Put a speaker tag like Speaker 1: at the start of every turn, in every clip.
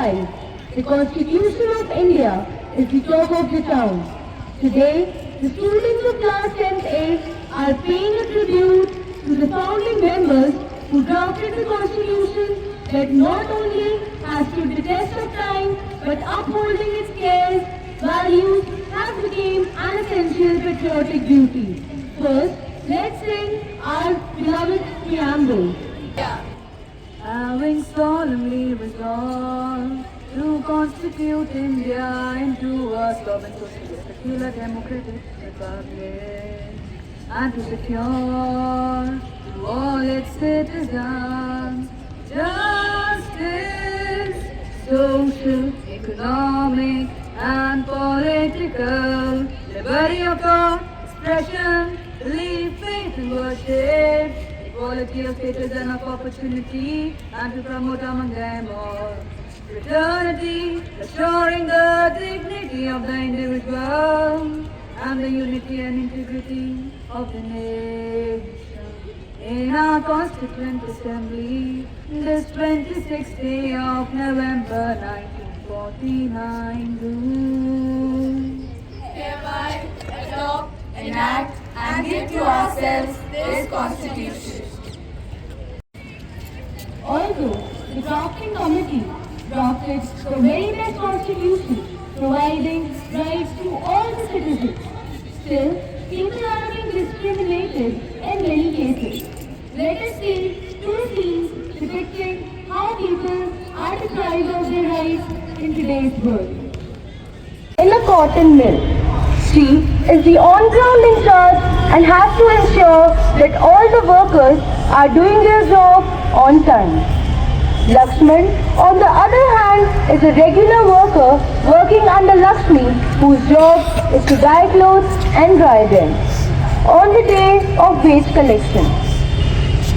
Speaker 1: 5. The Constitution of India is the talk of the town. Today, the students of class 10th A are paying a tribute to the founding members who drafted the Constitution that not only has stood the test of time but upholding its cares, values has become an essential patriotic duty. First, let's sing our beloved preamble.
Speaker 2: Having solemnly resolved to constitute India into a sovereign secular democratic republic, and to secure to all its citizens justice, social, economic, and political, liberty of thought, expression, belief, faith, and worship, equality of status and of opportunity, and to promote among them all fraternity, assuring the dignity of the individual and the unity and integrity of the nation. In our Constituent Assembly, this 26th day of November 1949, do
Speaker 3: hereby adopt, enact, and give to ourselves this Constitution.
Speaker 1: Although the drafting committee drafted the very best constitution, providing rights to all the citizens, still people are being discriminated in many cases. Let us see two scenes depicting how people are deprived of their rights in today's world. In a cotton mill, she is the on-ground in charge and has to ensure that all the workers are doing their job on time. Lakshman, on the other hand, is a regular worker working under Lakshmi, whose job is to dye clothes and dry them on the day of wage collection.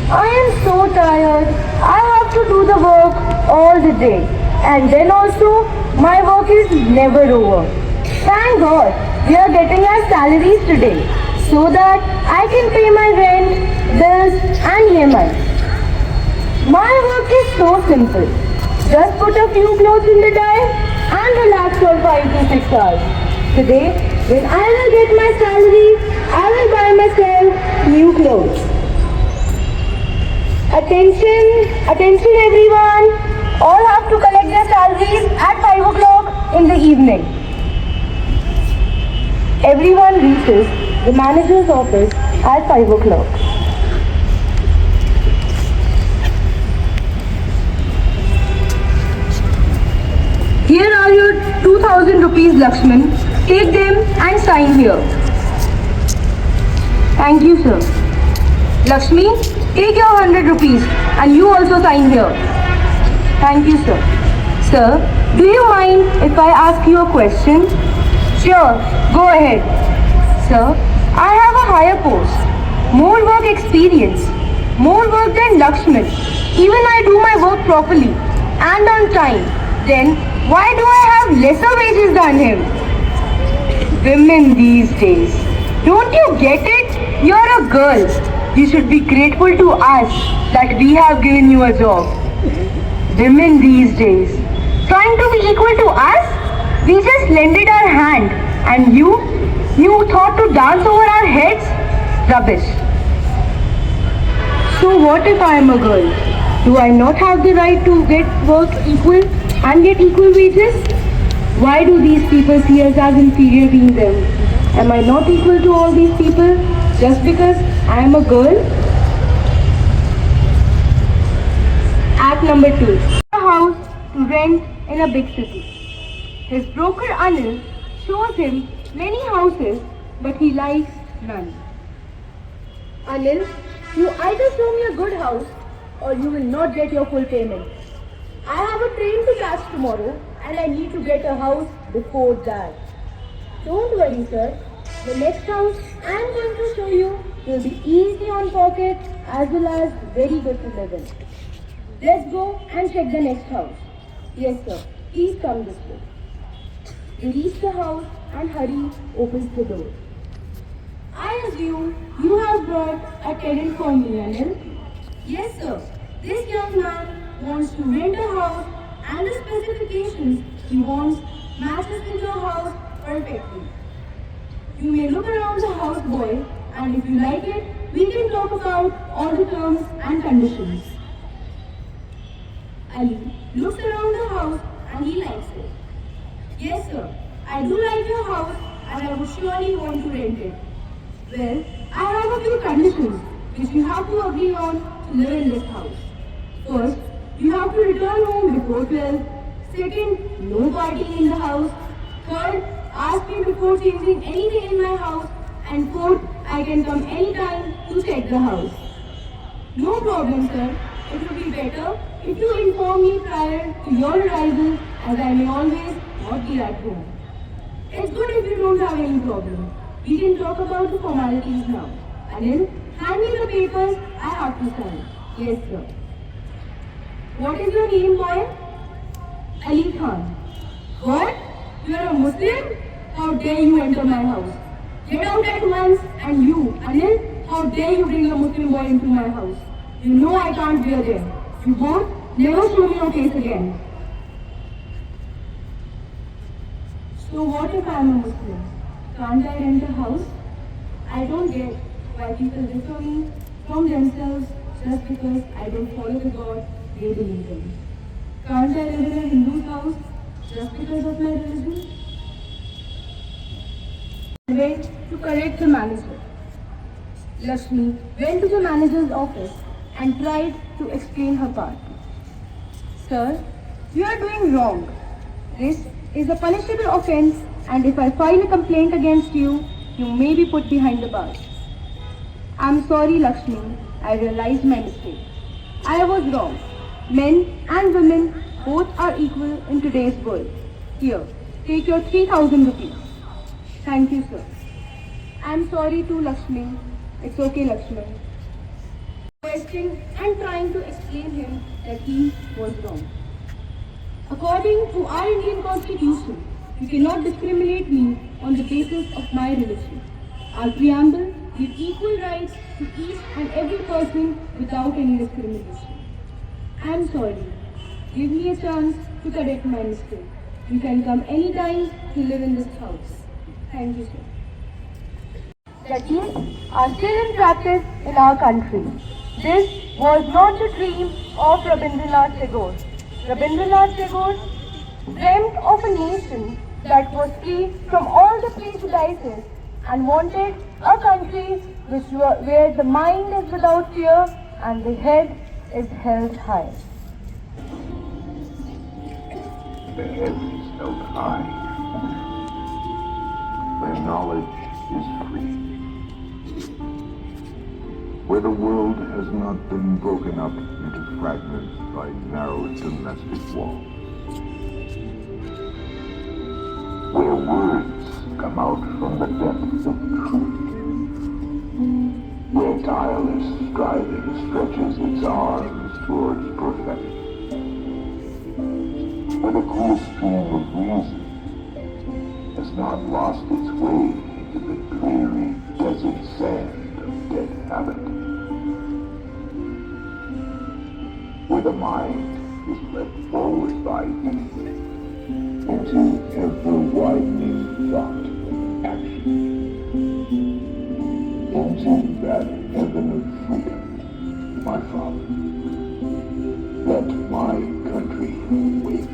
Speaker 1: I am so tired. I have to do the work all the day, and then also my work is never over. Thank God we are getting our salaries today so that I can pay my rent, bills and EMI. My work is so simple. Just put a few clothes in the dye and relax for 5 to 6 hours. Today, when I will get my salary, I will buy myself new clothes. Attention everyone. All have to collect their salaries at 5 o'clock in the evening. Everyone reaches the manager's office at 5 o'clock. Here are your 2000 rupees, Lakshman. Take them and sign here. Thank you, sir. Lakshmi, take your 100 rupees and you also sign here. Thank you, sir. Sir, do you mind if I ask you a question? Sure, go ahead. Sir, I have a higher post, more work experience, more work than Lakshman. Even I do my work properly and on time. Then why do I have lesser wages than him? Women these days. Don't you get it? You're a girl. You should be grateful to us that we have given you a job. Women these days. Trying to be equal to us? We just lended our hand. And you thought to dance over our heads? Rubbish. So what if I am a girl? Do I not have the right to get work equal and get equal wages? Why do these people see us as inferior being them? Am I not equal to all these people just because I am a girl? Act number 2. A house to rent in a big city. His broker Anil shows him many houses, but he likes none. Anil, you either show me a good house or you will not get your full payment. I have a train to catch tomorrow and I need to get a house before that. Don't worry, sir. The next house I am going to show you will be easy on pocket as well as very good to live in. Let's go and check the next house. Yes, sir. Please come this way. You reach the house and Hari opens the door. I assume you have brought a tenant for me, Anil. Yes, sir. This young man wants to rent a house and the specifications he wants matches with your house perfectly. You may look around the house, boy, and if you like it, we can talk about all the terms and conditions. Ali looks around the house and he likes it. Yes, sir, I do like your house and I would surely want to rent it. Well, I have a few conditions which you have to agree on to live in this house. First, you have to return home before 12. Second, no partying in the house. Third, ask me before changing anything in my house. And fourth, I can come anytime to check the house. No problem, sir. It would be better if you inform me prior to your arrival, as I may always not be at home. It's good if you don't have any problem. We can talk about the formalities now. Anil, hand me the papers I have to sign. Yes, sir. What is your name, boy? Ali Khan. What? You are a Muslim? How dare you enter my house? Get out at once. And you, Anil, how dare you bring a Muslim boy into my house? You know I can't bear them. You both never show me your face again. So what if I am a Muslim? Can't I rent a house? I don't get why people differ me from themselves just because I don't follow the God they believe in. Can't I live in a Hindu's house just because of my religion? Went to correct the manager. Lakshmi went to the manager's office and tried to explain her part. Sir, you are doing wrong. This is a punishable offense, and if I file a complaint against you, you may be put behind the bars. I'm sorry, Lakshmi. I realized my mistake. I was wrong. Men and women both are equal in today's world. Here, take your 3,000 rupees. Thank you, sir. I'm sorry too, Lakshmi. It's okay, Lakshmi. Questioning and trying to explain him that he was wrong. According to our Indian Constitution, you cannot discriminate me on the basis of my religion. Our preamble gives equal rights to each and every person without any discrimination. I'm sorry. Give me a chance to correct my mistake. You can come anytime to live in this house. Thank you, sir. Studies are still in practice in our country. This was not the dream of Rabindranath Tagore. Rabindranath Tagore dreamt of a nation that was free from all the prejudices and wanted a country where the mind is without fear and the head is held high.
Speaker 4: The head is held high, where knowledge is free, where the world has not been broken up into fragments by narrow domestic walls, where words come out from the depths of truth, where tireless striving stretches its arms towards perfection, where the cool stream of reason has not lost its way into the dreary desert sand of dead habit, where the mind is led forward by youth into ever-widening thought and action, into that heaven of freedom, my father. Let my country wake.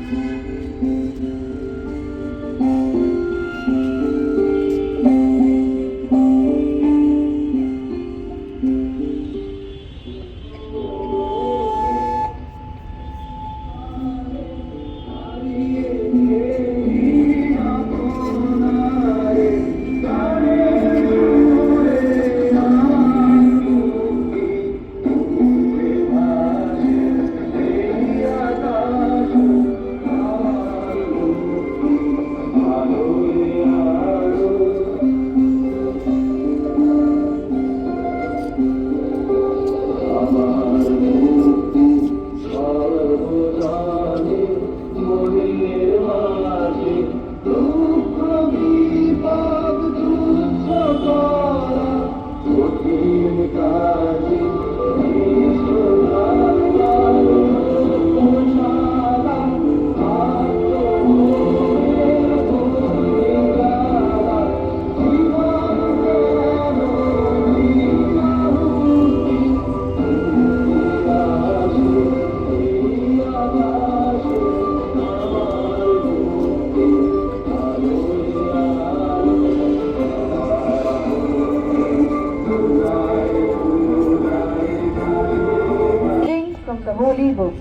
Speaker 2: book,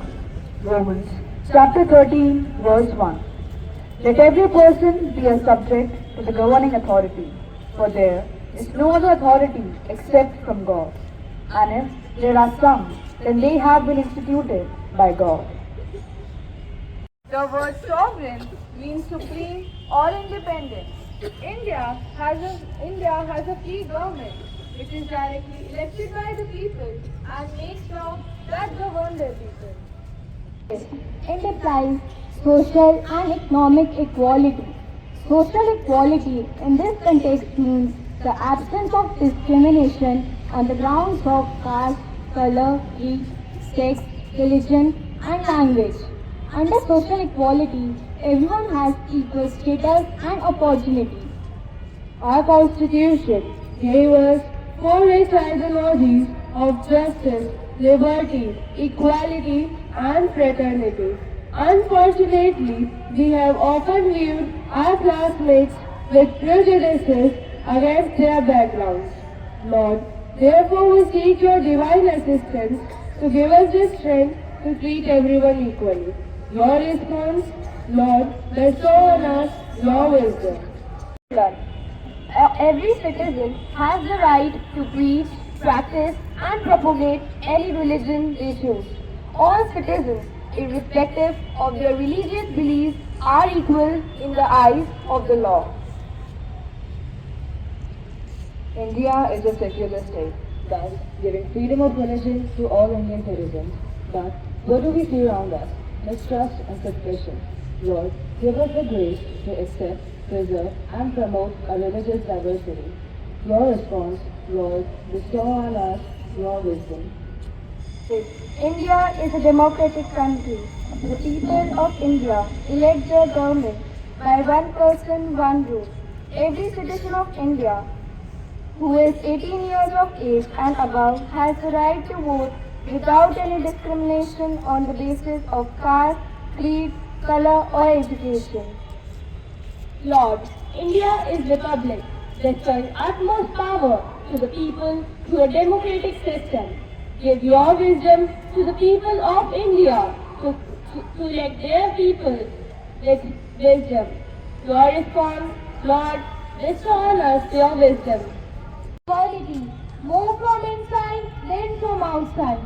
Speaker 2: Romans, chapter 13, verse 1. Let every person be a subject to the governing authority, for there is no other authority except from God. And if there are some, then they have been instituted by God. The word sovereign means supreme or independent. India has a free government which is directly elected by the people and makes laws that govern their people.
Speaker 1: It implies social and economic equality. Social equality in this context means the absence of discrimination on the grounds of caste, color, creed, sex, religion, and language. Under social equality, everyone has equal status and opportunity.
Speaker 2: Our Constitution gave us four rich ideologies of justice, liberty, equality, and fraternity. Unfortunately, we have often viewed our classmates with prejudices against their backgrounds. Lord, therefore we seek your divine assistance to give us the strength to treat everyone equally. Your response, Lord, bestow on us your wisdom.
Speaker 1: Every citizen has the right to preach, practice, and propagate any religion they choose. All citizens, irrespective of their religious beliefs, are equal in the eyes of the law.
Speaker 2: India is a secular state, thus giving freedom of religion to all Indian citizens. But what do we see around us? Mistrust and suspicion. Lord, give us the grace to accept, preserve, and promote our religious diversity. Your response, Lord, bestow on us your wisdom.
Speaker 1: India is a democratic country. The people of India elect their government by one person, one rule. Every citizen of India who is 18 years of age and above has the right to vote without any discrimination on the basis of caste, creed, color or education. Lord, India is republic. Bestow utmost power to the people through a democratic system. Give your wisdom to the people of India to elect their people with wisdom. Your response, Lord, bestow on us your wisdom. Quality, more from inside than from outside.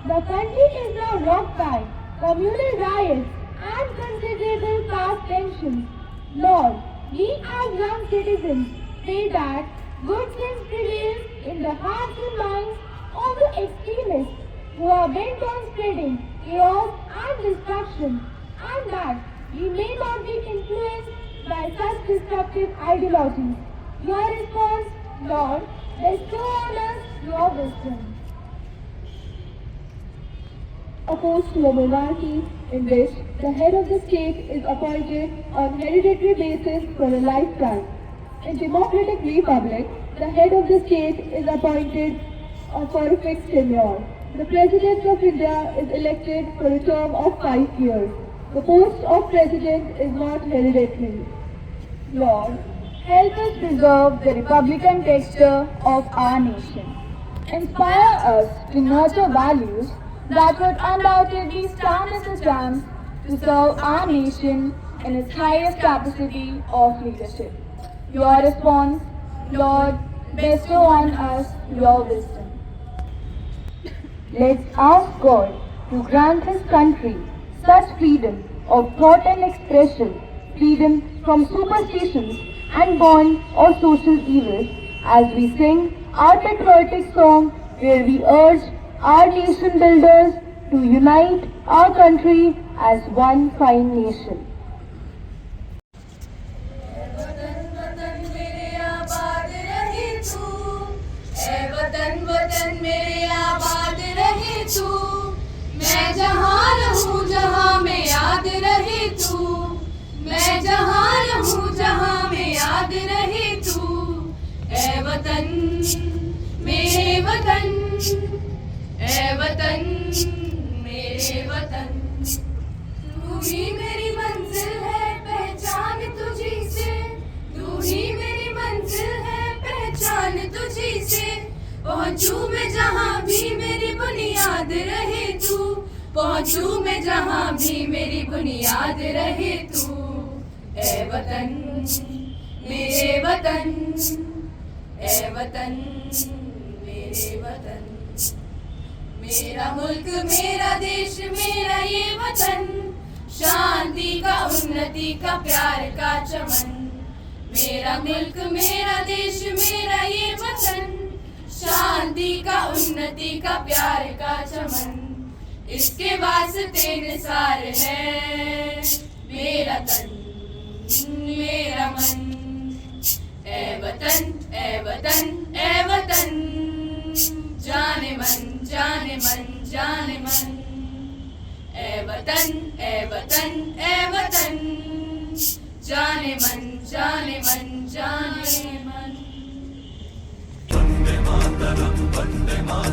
Speaker 1: The country is now rocked by communal riots and considerable caste tensions. Lord, we as young citizens pray that good sense prevails in the hearts and minds of the extremists who are bent on spreading chaos and destruction, and that we may not be influenced by such destructive ideologies. Your response, Lord, bestow on us your wisdom.
Speaker 2: Opposed to a monarchy in which the head of the state is appointed on hereditary basis for a lifetime. In democratic republic, the head of the state is appointed for a fixed tenure. The President of India is elected for a term of 5 years. The post of President is not hereditary.
Speaker 1: Lord, help us preserve the republican texture of our nation. Inspire us to nurture values that would undoubtedly stand as a chance to serve our nation in its highest capacity of leadership. Your response, Lord, bestow on us your wisdom. Let's ask God to grant His country such freedom of thought and expression, freedom from superstitions and bond or social evils, as we sing our patriotic song where we urge our nation builders to unite our country as one fine nation.
Speaker 3: वतन मेरे आबाद रहे तू, मैं जहाँ रहूँ जहाँ में याद रहे तू, मैं जहाँ रहूँ जहाँ में याद रहे तू। ऐ वतन मेरे वतन, ऐ वतन मेरे वतन, तू ही मेरी मंजिल है पहचान तुझी से, तू ही मेरी मंजिल है पहचान तुझी से। पहुँचूं मैं जहाँ भी मेरी बुनियाद रहे तू, पहुंचूं मैं जहां भी मेरी बुनियाद रहे तू। ए वतन मेरे वतन, ए वतन मेरे वतन, मेरा मुल्क मेरा देश मेरा ये वतन, शांति का उन्नति का प्यार का चमन। मेरा मुल्क मेरा देश मेरा ये वतन, शांति का उन्नति का प्यार का चमन। इसके वास्ते निसार है मेरा तन मेरा मन। ए वतन ए वतन ए वतन, जाने मन जाने मन जाने मन। ए वतन ए वतन ए वतन, जाने मन जाने मन जाने मन।
Speaker 5: वंदे मातरम वंदे मातरम।